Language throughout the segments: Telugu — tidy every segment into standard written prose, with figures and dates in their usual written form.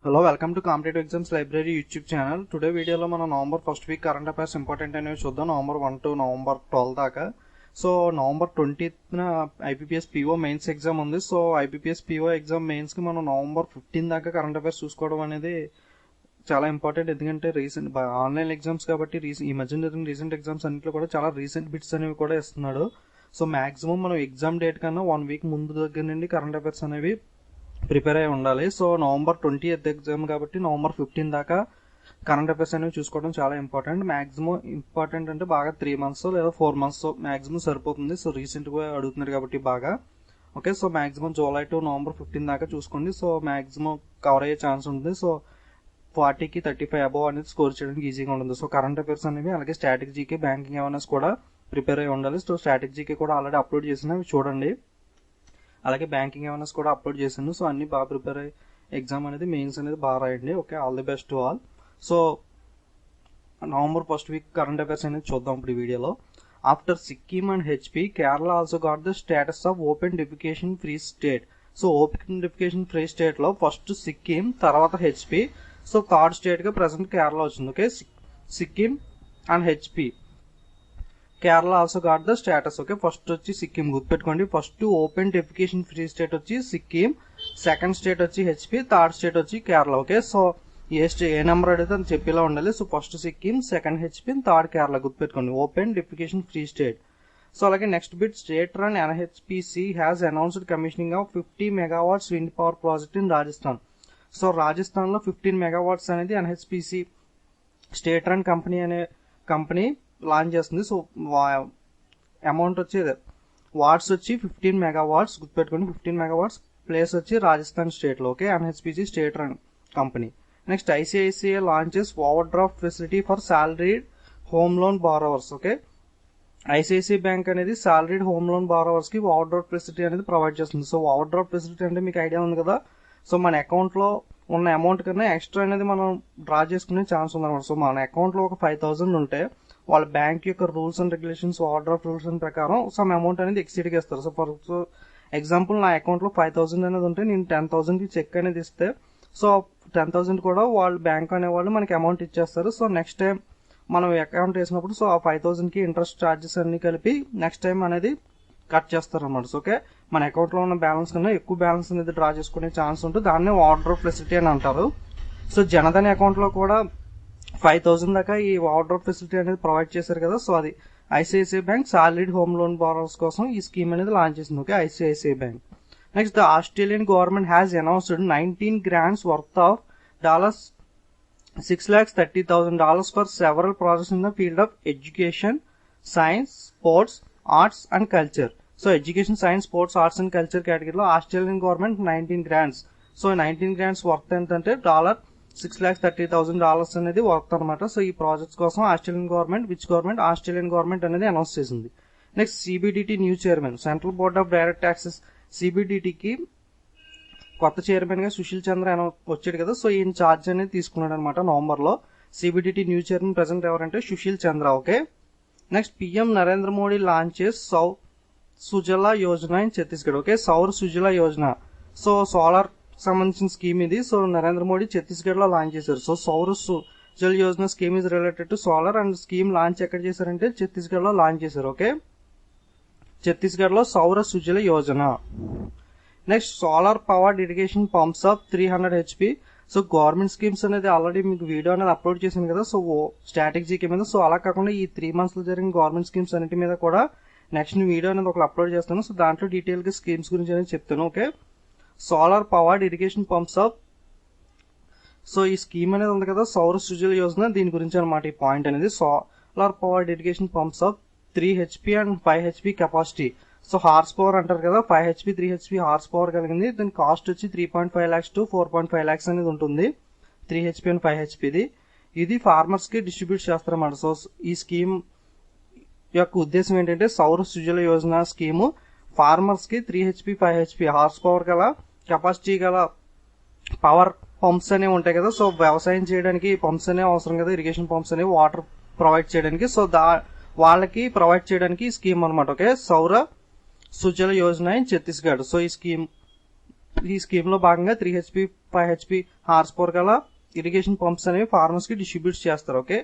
Hello, welcome to competitive exams library YouTube channel. Today వీడియోలో మనం November first week current affairs important అనేవి చూద్దాం. నవంబర్ 1 టు నవంబర్ 12 దాకా. సో నవంబర్ 20న ఐబీపీఎస్ పీఓ మెయిన్స్ ఎగ్జామ్ ఉంది. సో ఐబీపీఎస్ పీఓ ఎగ్జామ్ మెయిన్స్కి మనం నవంబర్ 15 దాకా కరెంట్ అఫైర్స్ చూసుకోవడం అనేది చాలా ఇంపార్టెంట్. ఎందుకంటే రీసెంట్ ఆన్లైన్ ఎగ్జామ్స్ కాబట్టి ఈ మధ్య జరిగిన రీసెంట్ ఎగ్జామ్స్ అన్నింటిలో కూడా చాలా రీసెంట్ బిట్స్ అనేవి కూడా ఇస్తున్నాడు. సో మాక్సిమం మనం ఎగ్జామ్ డేట్ కన్నా 1 వీక్ ముందు దగ్గర నుండి కరెంట్ అఫైర్స్ అనేవి ప్రిపేర్ అయి ఉండాలి. సో నవంబర్ 20th ఎగ్జామ్ కాబట్టి నవంబర్ 15 దాకా కరెంట్ అఫైర్స్ అనేవి చూసుకోవడం చాలా ఇంపార్టెంట్. మాక్సిమం ఇంపార్టెంట్ అంటే బాగా 3 months లేదా 4 months మాక్సిమం సరిపోతుంది. సో రీసెంట్గా అడుగుతున్నారు కాబట్టి బాగా okay. So maximum July to November 15 దాకా చూసుకోండి. సో మాక్సిమం కవర్ అయ్యే ఛాన్స్ ఉంటుంది. సో 40కి 35 అబవ్ అనేది స్కోర్ చేయడానికి ఈజీగా ఉంటుంది. సో కరెంట్ అఫైర్స్ అనేవి అలాగే స్ట్రాటజీకి బ్యాంకింగ్ అవేర్నెస్ కూడా ప్రిపేర్ అయి ఉండాలి. సో స్ట్రాటజీకి కూడా ఆల్రెడీ అప్లోడ్ చేసినవి చూడండి, అలాగే బ్యాంకింగ్ అవేర్నెస్ కూడా అప్లోడ్ చేశాను. సో అన్ని బాగా ప్రిపేర్ అయ్యి ఎగ్జామ్ అనేది మెయిన్స్ అనేది బాగా రాయండి. Okay, all the best to all. So November first week current affairs అనేది చూద్దాం ఇప్పుడు ఈ వీడియోలో. After Sikkim and HP, Kerala also got the status of open defecation free state. So open defecation free state లో ఫస్ట్ సిక్కిం, తర్వాత హెచ్పీ. సో థర్డ్ స్టేట్ గా ప్రెసెంట్ కేరళ వచ్చింది. Okay, Sikkim and HP, Kerala also got the status. Okay, first వచ్చి సిక్కిం గుర్తుపెట్టుకోండి. First open defecation free state వచ్చి సిక్కిం, సెకండ్ స్టేట్ వచ్చి హెచ్పీ, థర్డ్ స్టేట్ వచ్చి కేరళ. ఓకే, సో ఏ నెంబర్ అడిగితే అని చెప్పేలా ఉండాలి. So first Sikkim, second HP, third Kerala గుర్తుపెట్టుకోండి. Open defecation free state. So అలాగే next bit, state run NHPC has announced commissioning of 50 megawatts wind power project in Rajasthan. So Rajasthan లో 15 megawatts అనేది ఎన్హెచ్పిసి స్టేట్ రన్ కంపెనీ అనే కంపెనీ లాంచ్ చేస్తుంది. సో అమౌంట్ వచ్చి వాట్స్ వచ్చి 15 megawatts గుర్తుపెట్టుకోండి. 15 megawatts ప్లేస్ వచ్చి రాజస్థాన్ స్టేట్ లో. Okay, NHPC state run company. Next ICICI launches over draft facility for salaried home loan borrowers. Okay, ICICI bank అనేది సాలరీడ్ హోమ్ లోన్ బారోవర్స్ కి ఓవర్ డ్రాఫ్ట్ ఫెసిలిటీ అనేది ప్రొవైడ్ చేస్తుంది. సో ఓవర్ డ్రాఫ్ట్ ఫెసిలిటీ అంటే మీకు ఐడియా ఉంది కదా. సో మన అకౌంట్ లో ఉన్న అమౌంట్ కన్నా ఎక్స్ట్రా అనేది మనం డ్రా చేసుకునే ఛాన్స్ ఉందన్నమాట. సో మన అకౌంట్ లో ఒక 5,000 ఉంటే వాళ్ళ బ్యాంక్ యొక్క rules and regulations, over draft rules ప్రకారం సమ్ అమౌంట్ అనేది ఎక్సీడ్ గా ఇస్తారు. సో ఫర్ ఎగ్జాంపుల్ నా అకౌంట్ లో 5,000 అనేది ఉంటే నేను 10,000 కి చెక్ అనేది ఇస్తే, సో 10,000 కూడా వాళ్ళు బ్యాంక్ అనేవాళ్ళు మనకి అమౌంట్ ఇచ్చేస్తారు. సో నెక్స్ట్ టైం మనం అకౌంట్ వేసినప్పుడు సో ఆ 5,000 కి ఇంట్రెస్ట్ ఛార్జెస్ అన్ని కలిపి నెక్స్ట్ టైం అనేది కట్ చేస్తారు అన్నమాట. సో ఓకే, మన అకౌంట్ లో ఉన్న బ్యాలెన్స్ కన్నా ఎక్కువ బ్యాలెన్స్ అనేది డ్రా చేసుకునే ఛాన్స్ ఉంటుంది. దాన్ని ఓవర్ డ్రాఫ్ట్ ఫెసిలిటీ అని అంటారు. సో జనధన్ అకౌంట్ లో కూడా 5,000 దాకా ఈ ఓవర్ డ్రాఫ్ట్ ఫెసిలిటీ అనేది ప్రొవైడ్ చేశారు కదా. సో అది ICICI bank salaried home loan borrowers కోసం ఈ స్కీమ్ అనేది లాంచ్ చేసింది. Okay, ICICI bank. Next, the Australian government has announced 19 grants worth of $630,000 for several projects in the field of education, science, sports, arts and culture. So education, science, sports, arts and culture కేటగిరీలో Australian government 19 grants. So 19 grants worth ఏంటంటే $630,000 అనేది వర్త్ అనమాట. సో ఈ ప్రాజెక్ట్స్ కోసం ఆస్ట్రేలియన్ గవర్నమెంట్ ఆస్ట్రేలియన్ గవర్నమెంట్ అనేది అనౌన్స్ చేసింది. Next, CBDT new chairman, central board of direct taxes. సిబిడిటికి కొత్త చైర్మన్ గా సుశీల్ చంద్ర వచ్చాడు కదా. సో ఈయన ఛార్జ్ అనేది తీసుకున్నాడు అనమాట నవంబర్ లో. సిబిడిటి న్యూ చైర్మన్ ప్రెసెంట్ ఎవరంటే Sushil Chandra. Okay, next, PM Narendra Modi launches Saur Sujala Yojana in Chhattisgarh. Okay, Saur Sujala Yojana. So solar సంబంధించిన స్కీమ్ ఇది. సో నరేంద్ర మోడీ ఛత్తీస్గఢ్ లో లాంచ్ చేశారు. So Saura Jal Yojana scheme is related to solar and scheme launch ఎక్కడ చేశారంటే ఛత్తీస్గఢ్ లో లాంచ్ చేశారు. ఓకే, ఛత్తీస్గఢ్ లో సౌర Sujala Yojana. Next, solar powered irrigation pumps of 300 HP. So government schemes అనేది ఆల్రెడీ మీకు వీడియో అనేది అప్లోడ్ చేశాను కదా. సో స్ట్రాటజీకి మీద. సో అలా కాకుండా ఈ 3 months లో జరిగిన గవర్నమెంట్ స్కీమ్స్ అన్నిటి మీద కూడా నెక్స్ట్ వీడియో అనేది ఒకటి అప్లోడ్ చేస్తాను. సో దాంట్లో డీటెయిల్ గా స్కీమ్స్ గురించి అనేది చెప్తాను. Okay, solar powered irrigation pumps of. So ఈ స్కీమ్ అనేది ఉంది కదా సౌర సుజల యోజన, దీని గురించి అనమాట ఈ పాయింట్ అనేది. Solar powered irrigation pumps of 3 HP and 5 HP capacity. So horse power అంటారు కదా, 5 HP 3 HP హార్స్ పవర్ కలిగింది. దీని కాస్ట్ వచ్చి 3.5 lakhs to 4.5 lakhs అనేది ఉంటుంది. 3 HP అండ్ 5 HP ఇది ఫార్మర్స్ కి డిస్ట్రిబ్యూట్ చేస్తారన్నమాట. సో ఈ స్కీమ్ యొక్క ఉద్దేశం ఏంటంటే సౌర సుజల యోజన స్కీము ఫార్మర్స్ కి 3 HP 5 HP హార్స్ పవర్ గల కెపాసిటీ గల పవర్ పంప్స్ అనేవి ఉంటాయి కదా. సో వ్యవసాయం చేయడానికి పంప్స్ అనేవి అవసరం కదా, ఇరిగేషన్ పంప్స్ అనేవి వాటర్ ప్రొవైడ్ చేయడానికి. సో వాళ్ళకి ప్రొవైడ్ చేయడానికి ఈ స్కీమ్ అనమాట. ఓకే, సౌర సుజల యోజన ఇన్ ఛత్తీస్గఢ్. సో ఈ స్కీమ్ ఈ స్కీమ్ లో భాగంగా 3 HP 5 HP హార్స్ పవర్ గల ఇరిగేషన్ పంప్స్ అనేవి ఫార్మర్స్ కి డిస్ట్రిబ్యూట్ చేస్తారు. ఓకే,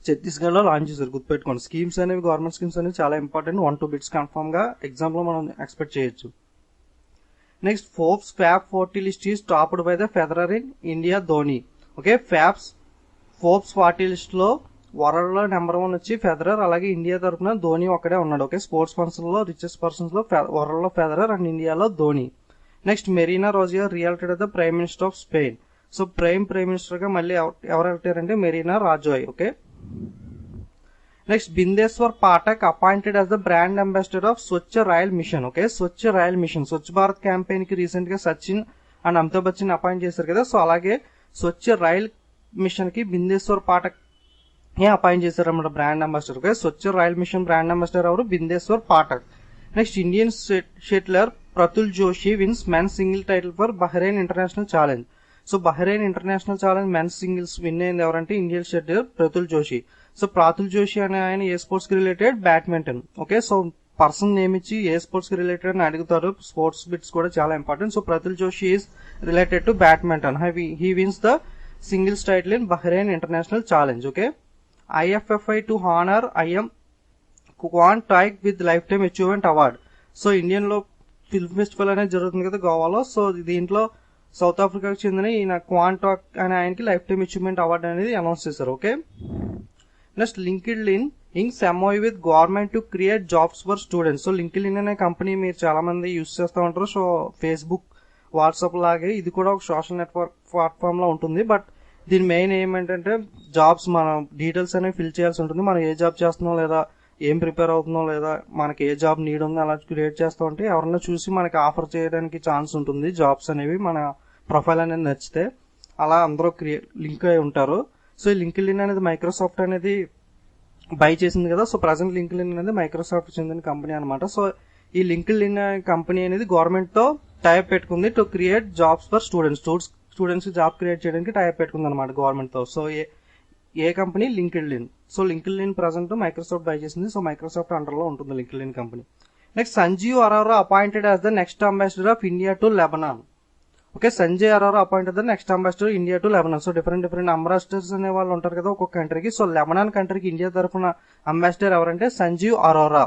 ఛత్తీస్గఢ్ లో లాంచ్ చేశారు. గుర్తుపెట్టుకోండి, స్కీమ్స్ అనేవి గవర్నమెంట్ స్కీమ్స్ అనేవి చాలా ఇంపార్టెంట్. 1-2 బిట్స్ కన్ఫర్మ్ గా ఎగ్జామ్ లో మనం ఎక్స్పెక్ట్ చేయొచ్చు. Next Forbes fab 40 list is topped by the Federer in India Dhoni. Okay, Forbes 40 list లో వరల్డ్ లో నెంబర్ 1 వచ్చి ఫెదరర్, అలాగే ఇండియా తరఫున ధోని ఒక్కడే ఉన్నాడు. ఓకే, స్పోర్ట్స్ పర్సన్ లో రిచెస్ట్ పర్సన్స్ లో వరల్డ్ లో ఫెదరర్ అండ్ ఇండియాలో Dhoni. Next Mariano Rajoy reelected the prime minister of Spain. So prime minister గా మళ్ళీ ఎవరు వెళ్తారంటే Mariano Rajoy. Okay, next Bindeshwar Pathak appointed as the brand ambassador of Swachh rail mission. Okay, Swachh rail mission, Swachh Bharat campaign కి రీసెంట్ గా సచిన్ అండ్ అమితాబ్ బచ్చన్ అపాయింట్ చేశారు కదా. సో అలాగే స్వచ్ఛ రైల్ మిషన్ కి బిందేశ్వర్ పాఠక్ అపాయింట్ చేశారు అన్నమాట brand ambassador. Okay, Swachh rail mission brand ambassador ఎవరు? Bindeshwar Pathak. Next Indian shuttler Pratul Joshi wins men's single title for Bahrain international challenge. So Bahrain international challenge men's singles win అయింది ఎవరంటే Indian shuttler Pratul Joshi. So Pratul Joshi అనే ఆయన ఏ స్పోర్ట్స్ కి related? Badminton. Okay, so person name ఇచ్చి ఏ స్పోర్ట్స్ కి రిలేటెడ్ అని అడుగుతారు. స్పోర్ట్స్ బిట్స్ కూడా చాలా important. So Pratul Joshi is related to badminton. He wins the singles title in Bahrain international challenge. Okay, IFFI to honour IM Kwon Taek with life time achievement award. So Indian లో ఫిల్మ్ ఫెస్టివల్ అనేది జరుగుతుంది కదా గోవాలో. సో దీంట్లో సౌత్ ఆఫ్రికాకి చెందిన ఈయన క్వాన్ టాక్ అనే ఆయనకి లైఫ్ టైమ్ అచీవ్మెంట్ అవార్డు అనేది అనౌన్స్ చేశారు. Okay, next linked in inks MOU with government to create jobs for students. So linked in అనే కంపెనీ మీరు చాలా మంది యూస్ చేస్తూ ఉంటారు. సో ఫేస్బుక్, వాట్సాప్ లాగే ఇది కూడా ఒక సోషల్ నెట్వర్క్ ప్లాట్ఫామ్ లో ఉంటుంది. బట్ దీని మెయిన్ ఏమంటే జాబ్స్ మన డీటెయిల్స్ అనేవి ఫిల్ చేయాల్సి ఉంటుంది. మనం ఏ జాబ్ చేస్తున్నాం, లేదా ఏం ప్రిపేర్ అవుతున్నాం, లేదా మనకి ఏ జాబ్ నీడ్ ఉందో అలా క్రియేట్ చేస్తూ ఉంటే ఎవరన్నా చూసి మనకి ఆఫర్ చేయడానికి ఛాన్స్ ఉంటుంది. జాబ్స్ అనేవి మన ప్రొఫైల్ అనేది నచ్చితే అలా అందరూ లింక్ అయి ఉంటారు. సో ఈ లింక్డ్ ఇన్ అనేది మైక్రోసాఫ్ట్ అనేది బై చేసింది కదా. సో ప్రజెంట్ లింక్డ్ ఇన్ అనేది మైక్రోసాఫ్ట్ చెందిన కంపెనీ అనమాట. సో ఈ లింక్డ్ ఇన్ కంపెనీ అనేది గవర్నమెంట్ తో టైప్ పెట్టుకుంది to create jobs for students job create చేయడానికి టైప్ పెట్టుకుంది అనమాట గవర్నమెంట్ తో. సో ఏ company? LinkedIn. So LinkedIn present Microsoft buy చేసింది. సో మైక్రోసాఫ్ట్ అండర్ లో ఉంటుంది LinkedIn company. Next Sanjeev Arora appointed as the next ambassador of India to Lebanon. Okay, Sanjay Arora appointed the next ambassador India to Lebanon. So different ambassadors అనే వాళ్ళు ఉంటారు కదా ఒక్కొక్క కంట్రీకి. సో లెబనాన్ కంట్రీకి ఇండియా తరఫున అంబాసిడర్ ఎవరంటే Sanjeev Arora.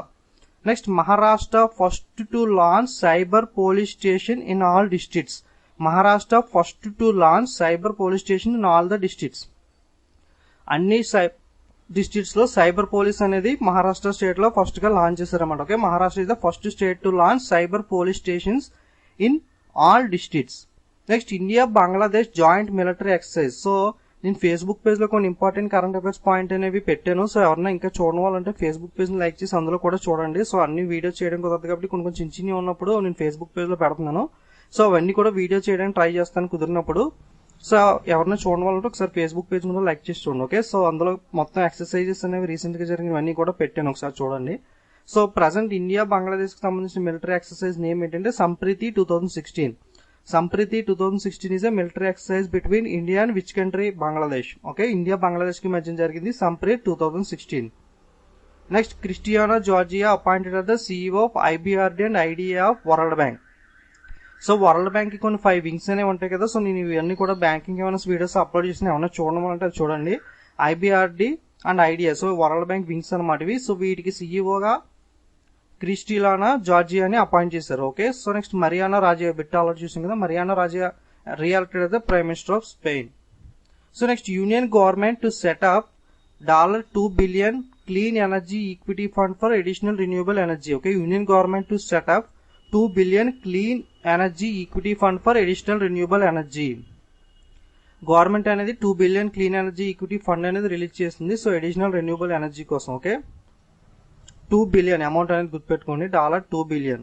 Next Maharashtra first to launch cyber police station in all districts. Maharashtra first to launch cyber police station in all the districts. అన్ని డిస్ట్రిక్ట్స్ లో సైబర్ పోలీస్ అనేది మహారాష్ట్ర స్టేట్ లో ఫస్ట్ గా లాంచ్ చేశారన్నమాట. Okay, Maharashtra is the first state to launch cyber police stations in all districts. Next India Bangladesh joint military exercise. So నేను ఫేస్బుక్ పేజ్ లో కొన్ని ఇంపార్టెంట్ కరెంట్ అఫైర్స్ పాయింట్ అనేవి పెట్టాను. సో ఎవరైనా ఇంకా చూడడం వాళ్ళంటే ఫేస్బుక్ పేజ్ ని లైక్ చేసి అందులో కూడా చూడండి. సో అన్ని వీడియో చేయడం కుదరదు కాబట్టి కొన్ని చిన్న చిన్నవి ఉన్నప్పుడు నేను ఫేస్బుక్ పేజ్ లో పెడుతున్నాను. సో అవన్నీ కూడా వీడియో చేయడానికి ట్రై చేస్తాను కుదిరినప్పుడు. సో ఎవరైనా చూడడం వాళ్ళంటే ఒకసారి ఫేస్బుక్ పేజ్ మీద లైక్ చేసి చూడండి. ఓకే, సో అందులో మొత్తం ఎక్సర్సైజెస్ అనేవి రీసెంట్ గా జరిగినవన్నీ కూడా పెట్టాను, ఒకసారి చూడండి. సో ప్రజెంట్ ఇండియా బంగ్లాదేశ్ కి సంబంధించిన మిలిటరీ ఎక్సర్సైజ్ నేమ్ ఏంటంటే Sampriti 2016. Sampriti 2016 is a military exercise between India and which country? Bangladesh. Okay, India Bangladesh కి మధ్య జరిగింది Sampreeth 2016. Next Cristiano Georgia appointed as the CEO of IBRD and IDA of world bank. So World bank కి కొన్ని 5 వింగ్స్ అనేవి ఉంటాయి కదా. సో నేను ఇవన్నీ కూడా బ్యాంకింగ్ ఏమైనా వీడియోస్ అప్లోడ్ చేసిన ఏమైనా చూడడం అంటే అది చూడండి. IBRD and IDA, so World Bank wings అనమాట ఇవి. సో వీటికి సీఈఓగా క్రిస్టియానా జార్జియాని అపాయింట్ చేశారు. Okay, so next Mariano Rajoy, bit already చూసాం కదా. Mariano Rajoy reelected as the prime minister of Spain. So next union government to set up $2 billion clean energy equity fund for additional renewable energy. Okay, union government to set up $2 billion clean energy equity fund for additional renewable energy. Government అనేది $2 billion clean energy equity fund అనేది రిలీజ్ చేస్తుంది. సో అడిషనల్ రెన్యూవబుల్ ఎనర్జీ కోసం. ఓకే, $2 billion అమౌంట్ అనేది గుర్తుపెట్టుకోండి, $2 billion.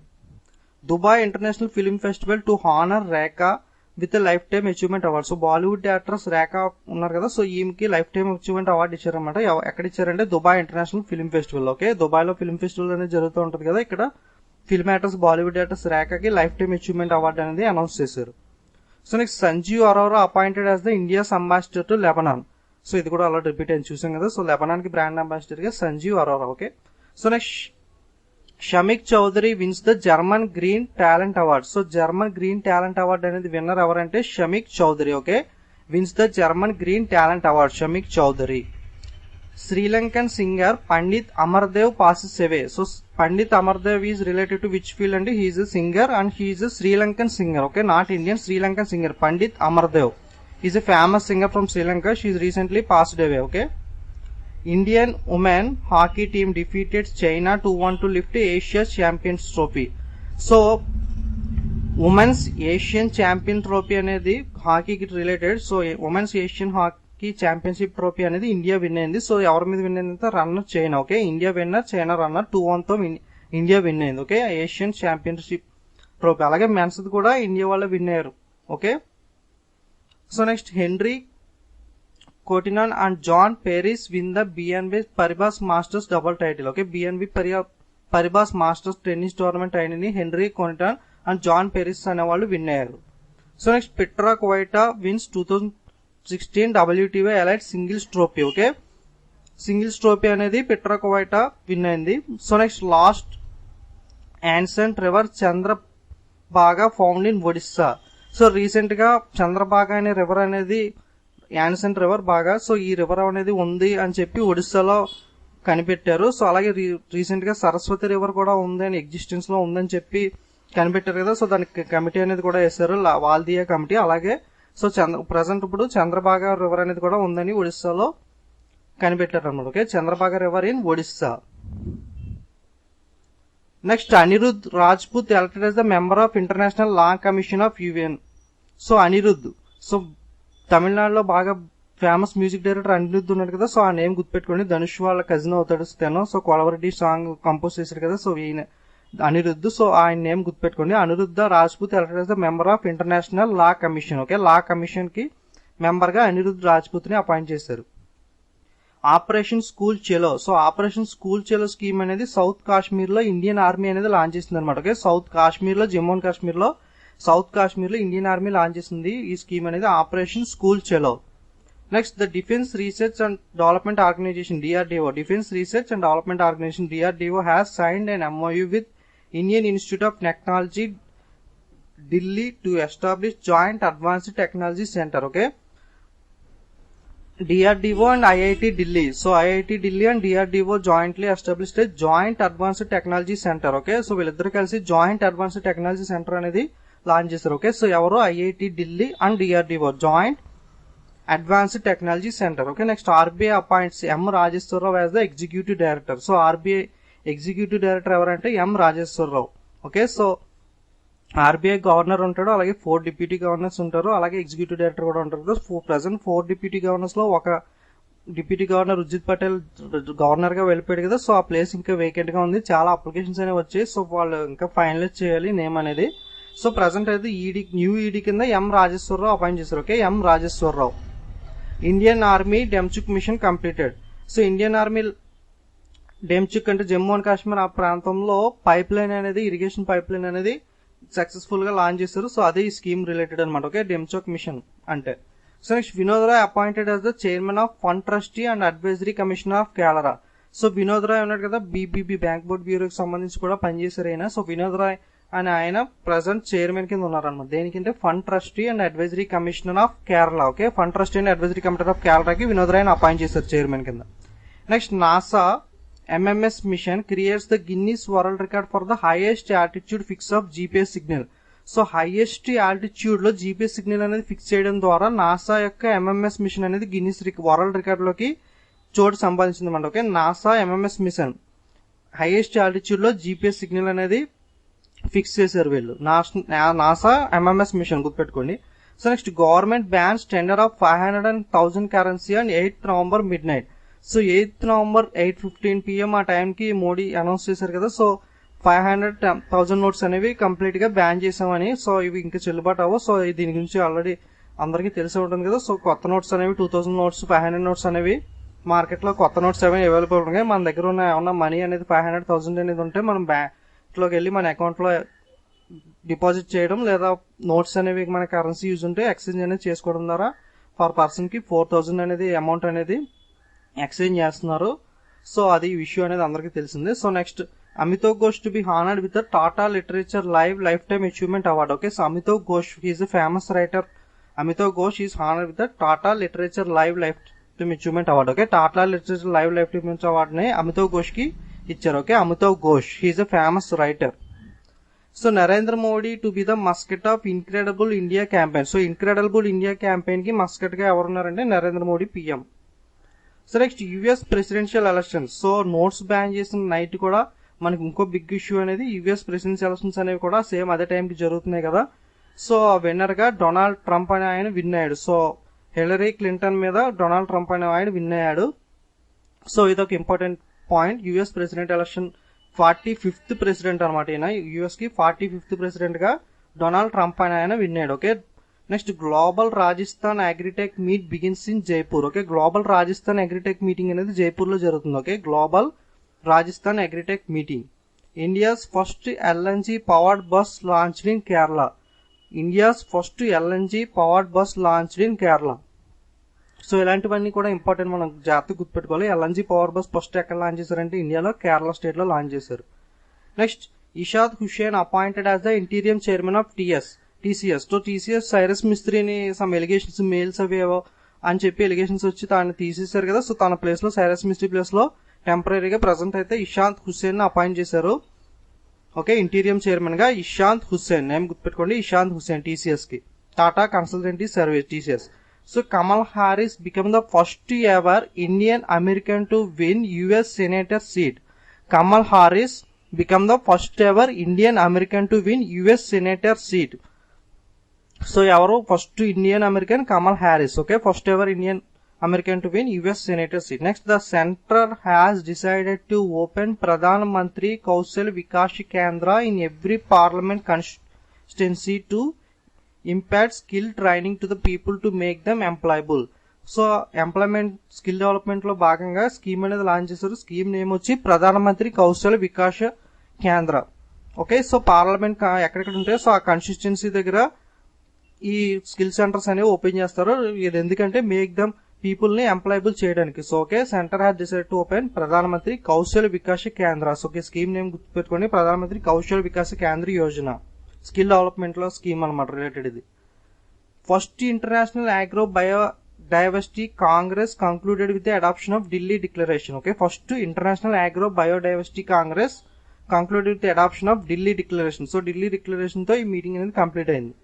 Dubai international film festival to honour Rekha with life time achievement award. So Bollywood actress Rekha ఉన్నారు కదా. సో ఈమెకి లైఫ్ టైమ్ అచీవ్మెంట్ అవార్డు ఇచ్చారన్నమాట. ఎక్కడ ఇచ్చారంటే Dubai international film festival. Okay, Dubai లో ఫిల్మ్ ఫెస్టివల్ అనేది జరుగుతూ ఉంటుంది కదా. ఇక్కడ film actors Bollywood actors రేఖాకి life time achievement award అనేది అనౌన్స్ చేశారు. So next Sanjeev Arora appointed as the India's ambassador to Lebanon. So ఇది కూడా అలా రిపీట్ అయింది చూసాం కదా. సో లెబనాన్ కి బ్రాండ్ అంబాసిడర్ గా Sanjeev Arora. Okay, so next Shamik Chaudhary wins the German green talent award. So German green talent award అనేది విన్నర్ ఎవరంటే Shamik Chaudhary. Okay, wins the German green talent award Shamik Chaudhary. Sri Lankan singer Pandit Amardev passes away. So Pandit Amardev is related to which field అంటే he's a singer and he's a Sri Lankan singer. Okay, not Indian, Sri Lankan singer Pandit Amardev is a famous singer from Sri Lanka. She is recently passed away. Okay, Indian women hockey team defeated China 2-1 to lift Asia Champions Trophy. So, Women's Asian Champion Trophy అనేది హాకీకి related. So women's Asian hockey championship trophy అనేది ఇండియా విన్ అయింది. సో ఎవరి మీద విన్ అయిందంటే runner China. Okay, India winner, China runner. 2-1 తో ఇండియా విన్ అయింది. Okay, Asian championship trophy. అలాగే మెన్స్ కూడా ఇండియా వాళ్ళు విన్ అయ్యారు. Okay, so next Henry Kotinan and John Paris win the BNB Paribas Masters double title. Okay, BNB Paribas Masters tennis tournament అయినని Henry Kontinen and John Peers అనే వాళ్ళు విన్ అయ్యారు. So next Petra Kvitova wins 2016 WTA Elite singles trophy. Okay, singles trophy అనేది పెట్రా క్వైటా విన్ అయింది. So next last ancient river Chandrabhaga found in Odisha. So recent గా చంద్రబాగా అనే రివర్ అనేది యాన్సెంట్ రివర్ బాగా, సో ఈ రివర్ అనేది ఉంది అని చెప్పి ఒడిస్సాలో కనిపెట్టారు. సో అలాగే రీసెంట్ గా సరస్వతి రివర్ కూడా ఉంది అని ఎగ్జిస్టెన్స్ లో ఉందని చెప్పి కనిపెట్టారు కదా. సో దానికి కమిటీ అనేది కూడా వేశారు, వాల్దియా కమిటీ. అలాగే సో ప్రజెంట్ ఇప్పుడు చంద్రబాగా రివర్ అనేది కూడా ఉందని ఒడిస్సాలో కనిపెట్టారు అన్నమాట. Okay, Chandrabhaga river in Odisha. Next Anirudh Rajput elected as the member of international law commission of UN. So Anirudh, so తమిళనాడులో బాగా ఫేమస్ మ్యూజిక్ డైరెక్టర్ అనిరుద్ ఉన్నాడు కదా. సో ఆ నేమ్ గుర్తుపెట్టుకోండి, ధనుష్ వాళ్ళ కజిన్ అవుతాడు తను. సో కొలవరెడ్డి సాంగ్ కంపోజ్ చేశారు కదా, సో ఈయన అనిరుద్. సో ఆయన నేమ్ గుర్తుపెట్టుకోండి. Aniruddha Rajput elected as the member of international law commission. Okay, law commission కి మెంబర్ గా అనిరుద్ రాజ్పుత్ ని అపాయింట్ చేశారు. ఆపరేషన్ స్కూల్ చెలో. సో ఆపరేషన్ స్కూల్ చెలో స్కీమ్ అనేది సౌత్ కాశ్మీర్ లో ఇండియన్ ఆర్మీ అనేది లాంచ్ చేసింది అనమాట. ఓకే, సౌత్ కాశ్మీర్ లో, జమ్మూ అండ్ కాశ్మీర్ లో, సౌత్ కాశ్మీర్ లో ఇండియన్ ఆర్మీ లాంచ్ చేసింది ఈ స్కీమ్ అనేది, operation school Chalo. Next the defence research and development organisation DRDO. Defence research and development organisation DRDO has signed an MOU with Indian Institute of Technology Delhi to establish joint advanced technology centre. Okay, DRDO and IIT Delhi. So IIT Delhi and DRDO jointly established a joint advanced technology center. Okay, so వీళ్ళిద్దరు కలిసి జాయింట్ అడ్వాన్స్డ్ టెక్నాలజీ సెంటర్ అనేది లాంచ్ చేశారు. ఓకే, సో ఎవరు IIT Delhi and DRDO joint advanced technology centre. Okay, next RBI appoints M Rajeshwara Rao as the executive director. So RBI executive director ఎవరంటే M Rajeshwara Rao. Okay, so RBI governor ఉంటాడు, అలాగే 4 డిప్యూటీ గవర్నర్స్ ఉంటారు, అలాగే ఎగ్జిక్యూటివ్ డైరెక్టర్ కూడా ఉంటారు. ప్రెసెంట్ 4 డిప్యూటీ గవర్నర్స్ లో ఒక deputy governor Urjit Patel governor గా వెళ్ళిపోయాడు కదా. సో ఆ ప్లేస్ ఇంకా వేకెంట్ గా ఉంది, చాలా అప్లికేషన్స్ అనేవి వచ్చాయి. సో వాళ్ళు ఇంకా ఫైనలైజ్ చేయాలి నేమ్ అనేది. సో ప్రజెంట్ అయితే న్యూ ఈడీ కింద ఎం రాజేశ్వరరావు అపాయింట్ చేశారు. Okay, M Rajeshwara Rao. Indian army Demchok mission completed. So Indian army Demchok అంటే జమ్మూ అండ్ కాశ్మీర్ ఆ ప్రాంతంలో పైప్ లైన్ అనేది, ఇరిగేషన్ పైప్ లైన్ అనేది సక్సెస్ఫుల్ గా లాంచ్ చేశారు. సో అదే ఈ స్కీమ్ రిలేటెడ్ అనమాట. ఓకే, డెమ్చుక్ మిషన్ అంటే. So next Vinod Rai appointed as the chairman of fund trustee and advisory commission of Kerala. So Vinod Roy ఉన్నాడు కదా, బీబీబీ బ్యాంక్ బోర్డ్ బ్యూరోకి సంబంధించి కూడా పనిచేశారు ఆయన. సో వినోద్ రాయ్ అని ఆయన ప్రజెంట్ చైర్మన్ కింద ఉన్నారనమాట. దేనికంటే fund trustee and advisory commissioner of Kerala. Okay, fund trustee and advisory commissioner of కేరళకి వినోద్ రాయ్ అపాయింట్ చేశారు చైర్మన్ కింద. Next NASA MMS mission creates the Guinness World Record for the highest altitude fix of GPS signal. So highest altitude లో జీపీఎస్ సిగ్నల్ అనేది ఫిక్స్ చేయడం ద్వారా నాసా యొక్క ఎంఎంఎస్ మిషన్ అనేది గిన్నిస్ వరల్డ్ రికార్డ్ లోకి చోటు సంపాదించింది అన్నమాట. Okay, NASA MMS mission highest altitude లో జీపీఎస్ సిగ్నల్ అనేది ఫిక్స్ చేశారు వీళ్ళు, నాసా ఎంఎంఎస్ మిషన్ గుర్తుపెట్టుకోండి. So next government bans tender of 500,000 currency and 8th November midnight. సో 8th November 8:15 PM ఆ టైంకి మోడీ అనౌన్స్ చేశారు కదా. సో 500,000 నోట్స్ అనేవి కంప్లీట్ గా బ్యాన్ చేసామని. సో ఇవి ఇంకా చెల్లుబాటు అవ్వవు. సో దీని గురించి ఆల్రెడీ అందరికీ తెలిసి ఉంటుంది కదా. సో కొత్త నోట్స్ అనేవి 2000 నోట్స్ 500 నోట్స్ అనేవి మార్కెట్ లో కొత్త నోట్స్ అనేవి అవైలబుల్ ఉన్నాయి. మన దగ్గర ఉన్న ఏమన్నా మనీ అనేది 500,000 అనేది ఉంటే మనం బ్యాంక్ లోకి వెళ్ళి మన అకౌంట్ లో డిపాజిట్ చేయడం, లేదా నోట్స్ అనేవి మన కరెన్సీ యూజ్ ఉంటే ఎక్స్చేంజ్ అనేది చేసుకోవడం ద్వారా పర్ పర్సన్ కి 4,000 అనేది అమౌంట్ అనేది ఎక్స్చేంజ్ చేస్తున్నారు. సో అది ఇష్యూ అనేది అందరికీ తెలిసిందే. So next Amitav Ghosh to be honored with the Tata Literature Lifetime Achievement Award. Okay, so Amitav Ghosh, he is a famous writer. Amitav Ghosh is honored with the Tata Literature Lifetime Achievement Award. Okay, Tata Literature Lifetime Achievement Award ne Amitav Ghosh ki ఇచ్చారు. Okay, Amitav Ghosh, he is a famous writer. So Narendra Modi to be the mascot of Incredible India campaign. So Incredible India campaign ki mascot గా ఎవరున్నారంటే Narendra Modi PM. So next US presidential elections. So notes ban చేసిన నైట్ కూడా మనకి ఇంకో బిగ్ ఇష్యూ అనేది యుఎస్ ప్రెసిడెన్షియల్ ఎలక్షన్స్ అనేవి కూడా సేమ్ అదే టైంకి జరుగుతున్నాయి కదా. సో విన్నర్ గా డొనాల్డ్ ట్రంప్ అనే ఆయన విన్ అయ్యాడు. సో హిలరీ క్లింటన్ మీద డొనాల్డ్ ట్రంప్ అనే ఆయన విన్ అయ్యాడు. సో ఇదొక important point. US president election 45th president అనమాట. ఈయన యుఎస్ కి 45th ప్రెసిడెంట్ గా డొనాల్డ్ ట్రంప్ అనే ఆయన విన్ అయ్యాడు. Okay, next global Rajasthan agritech meet begins in Jaipur. Okay, global Rajasthan agritech meeting అనేది జైపూర్ లో జరుగుతుంది. Okay, global Rajasthan agritech meeting. India's first LNG powered bus launched in Kerala. India's first LNG powered bus launched in Kerala. So ఇలాంటివన్నీ కూడా ఇంపార్టెంట్, మనం జాగ్రత్తగా గుర్తుపెట్టుకోవాలి. ఎల్ఎన్జీ పవర్ బస్ ఫస్ట్ ఎక్కడ లాంచ్ చేశారంటే ఇండియాలో కేరళ స్టేట్ లో లాంచ్ చేశారు. Next Ishaat Hussain appointed as the interim chairman of TCS. So TCS Cyrus మిస్త్రీని సమ్ ఎలిగేషన్స్ మెయిల్స్ అవేవో అని చెప్పి ఎలిగేషన్స్ వచ్చి తాను తీసేశారు కదా. సో తన ప్లేస్ లో సైరస్ మిస్త్రీ ప్లేస్ లో టెంపరీగా ప్రెసెంట్ అయితే ఇషాంత్ హుస్సేన్ అపాయింట్ చేశారు. ఓకే, ఇంటీరియం చైర్మన్ గా ఇషాంత్ హుస్సేన్, నేమ్ గుర్తుపెట్టుకోండి, ఇషాంత్ హుస్సేన్ టీసీఎస్ కి, Tata consultancy service TCS. So Kamala Harris become the first ever Indian American to win US senator seat. Kamala Harris become the first ever Indian American to win US senator seat. So ఎవరు first Indian American? Kamala Harris. Okay, first ever Indian American to win US Senator seat. Next, the center has decided to open Pradhan Mantri Kaushal Vikas Kendra in every parliament constituency to impart skill training to the people to make them employable. So employment skill development లో భాగంగా స్కీమ్ అనేది లాంచ్ చేశారు. స్కీమ్ నేమ్ వచ్చి ప్రధానమంత్రి కౌశల్ వికాస్ కేంద్ర. ఓకే, సో పార్లమెంట్ ఎక్కడెక్కడ ఉంటాయో సో ఆ కాన్స్టిట్యున్సీ దగ్గర ఈ స్కిల్ సెంటర్స్ అనేవి ఓపెన్ చేస్తారు. ఇది ఎందుకంటే మేక్ దమ్ పీపుల్ ని ఎంప్లాయబుల్ చేయడానికి. So okay, centre has decide to open ప్రధానమంత్రి కౌశల్ వికాస్ కేంద్ర. సో ఓకే, స్కీమ్ నేమ్ గుర్తుపెట్టుకోండి, ప్రధానమంత్రి కౌశల్ వికాస్ కేంద్ర యోజన. స్కిల్ డెవలప్మెంట్ లో స్కీమ్ అనమాట రిలేటెడ్ ఇది. First international agro biodiversity congress concluded with the adoption of Delhi declaration. Okay, first international agro biodiversity congress concluded with the adoption of Delhi declaration. So Delhi declaration తో ఈ మీటింగ్ అనేది కంప్లీట్ అయింది.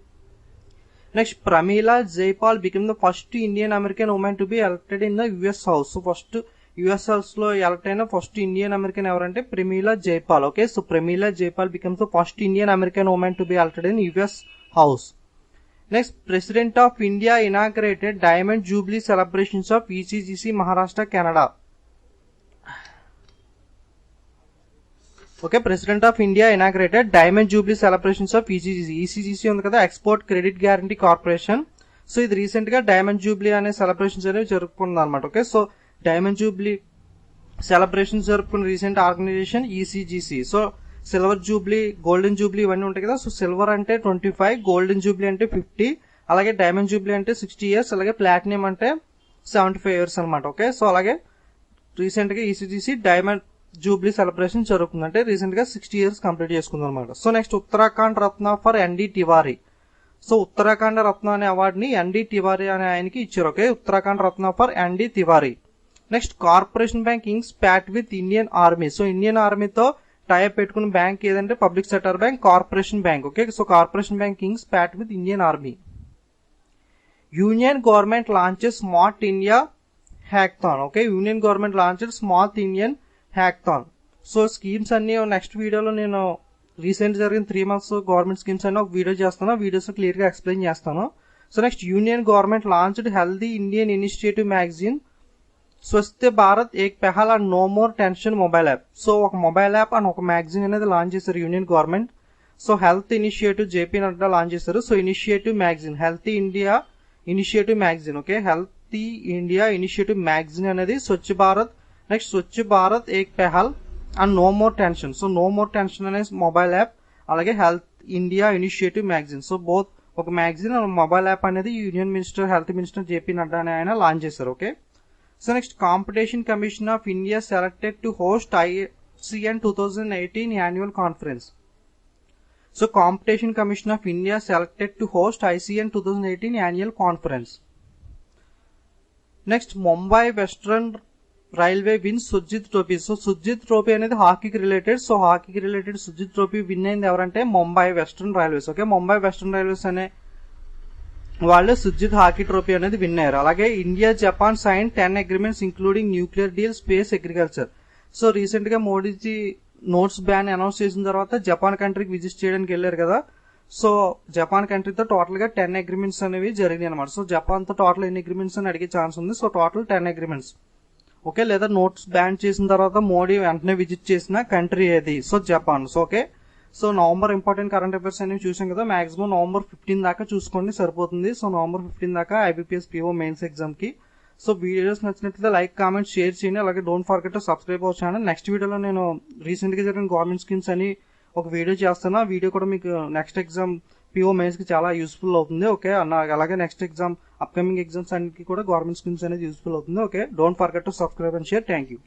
Next Pramila Jayapal become the first Indian American women to be elected in the US house. So first US house లో ఎలక్ట్ అయిన ఫస్ట్ ఇండియన్ అమెరికన్ ఎవరంటే Pramila Jaipal. Okay, so Pramila Jaipal becomes the first Indian American women to be elected in US house. Next president of India inaugurated diamond Jubilee celebrations of ECGC Maharashtra Canada. Okay, president of India inaugurated diamond Jubilee celebrations of ECGC. ECGC ఉంది కదా, export credit guarantee corporation. So ఇది రీసెంట్ గా డైమండ్ జూబ్లీ అనే సెలబ్రేషన్స్ అనేవి జరుపుకుంది అనమాట. Okay, so diamond Jubilee celebrations జరుపుకున్న recent organisation ECGC. So silver Jubilee, golden Jubilee ఇవన్నీ ఉంటాయి కదా. సో సిల్వర్ అంటే 25, గోల్డెన్ జూబ్లీ అంటే 50, అలాగే డైమండ్ జూబ్లీ అంటే 60 years, అలాగే ప్లాటినం అంటే 75 years అనమాట. ఓకే, సో అలాగే రీసెంట్ గా ఈసీజీసీ డైమండ్ జూబ్లీ సెలబ్రేషన్ జరుగుతుంది, అంటే రీసెంట్ గా 60 years కంప్లీట్ చేసుకుంది అనమాట. So next Uttarakhand Ratna for ND Tiwari. So Uttarakhand Ratna అనే అవార్డు ని ఎన్డి తివారీ అనే ఆయనకి ఇచ్చారు. Okay, Uttarakhand Ratna for ND Tiwari. Next corporation bank inks pact with Indian army. So Indian ఆర్మీతో టైప్ పెట్టుకున్న బ్యాంక్ ఏదంటే public sector bank corporation bank. Okay, so corporation bank inks pact with Indian army. Union government launches smart India hackathon. Okay, union government launches smart Indian hackathon. So schemes అన్ని నెక్స్ట్ వీడియోలో నేను రీసెంట్ జరిగిన 3 months గవర్నమెంట్ స్కీమ్స్ అన్ని ఒక వీడియో చేస్తాను, వీడియోస్ క్లియర్ గా ఎక్స్ప్లెయిన్ చేస్తాను. So next union government launched healthy Indian initiative magazine Swasth Bharat Ek Pehal and no more tension mobile app. So ఒక మొబైల్ యాప్ అండ్ ఒక మ్యాగజైన్ అనేది లాంచ్ చేశారు union government. So health initiative JP Nadda launch చేశారు. So initiative magazine healthy India initiative magazine. Okay, healthy India initiative magazine అనేది Swachh Bharat, next Swachh Bharat Ek Pehal and no more tension. So no more tension అనే మొబైల్ యాప్, అలాగే health India initiative magazine. So both ఒక మ్యాగజైన్ మొబైల్ యాప్ అనేది union minister health minister JP Nadda అనే ఆయన లాంచ్ చేశారు. Okay, so next competition commission of India selected to host ICN 2018 annual conference. So Competition Commission of India selected to host ICN 2018 annual conference. Next, Mumbai Western Railway wins Surjit Trophy. So Surjit Trophy అనేది హాకీకి రిలేటెడ్. సో హాకీకి రిలేటెడ్ సుజిత్ ట్రోఫీ విన్ అయింది ఎవరంటే Mumbai western railways. Okay, Mumbai western railways అనే వాళ్ళు సుజిత్ హాకీ ట్రోఫీ అనేది విన్ అయ్యారు. అలాగే India Japan sign 10 agreements including nuclear deal, space, agriculture. So recent గా మోడీజీ నోట్స్ బ్యాన్ అనౌన్స్ చేసిన తర్వాత జపాన్ కంట్రీకి విజిట్ చేయడానికి వెళ్ళారు కదా. సో జపాన్ కంట్రీతో టోటల్ గా 10 అగ్రిమెంట్స్ అనేవి జరిగినాయి అనమాట. సో జపాన్ తో టోటల్ ఎన్ని అగ్రిమెంట్స్ అని అడిగే ఛాన్స్ ఉంది. So total 10 agreements. ఓకే, లేదా నోట్స్ బ్యాన్ చేసిన తర్వాత మోడీ వెంటనే విజిట్ చేసిన కంట్రీ ఏది? So Japan. So okay, so November important current affairs అనేవి చూసాం కదా. మాక్సిమం నవంబర్ 15 దాకా చూసుకోండి, సరిపోతుంది. సో నవంబర్ 15 దాకా IBPS PO మెయిన్స్ ఎగ్జామ్ కి. సో వీడియోస్ నచ్చినట్లయితే లైక్, కామెంట్, షేర్ చేయండి. అలాగే don't forget to subscribe our channel. Next వీడియోలో నేను రీసెంట్ గా జరిగిన గవర్నమెంట్ స్కీమ్స్ అని ఒక వీడియో చేస్తాను. ఆ వీడియో కూడా మీకు నెక్స్ట్ ఎగ్జామ్ PO మెయిన్స్ కి చాలా యూస్ఫుల్ అవుతుంది. ఓకే, అలాగే నెక్స్ట్ ఎగ్జామ్ అప్కమింగ్ ఎగ్జామ్స్ అన్నిటికీ కూడా గవర్నమెంట్ స్కీమ్స్ అనేది యూస్ఫుల్ అవుతుంది. Okay, don't forget to subscribe and share. Thank you.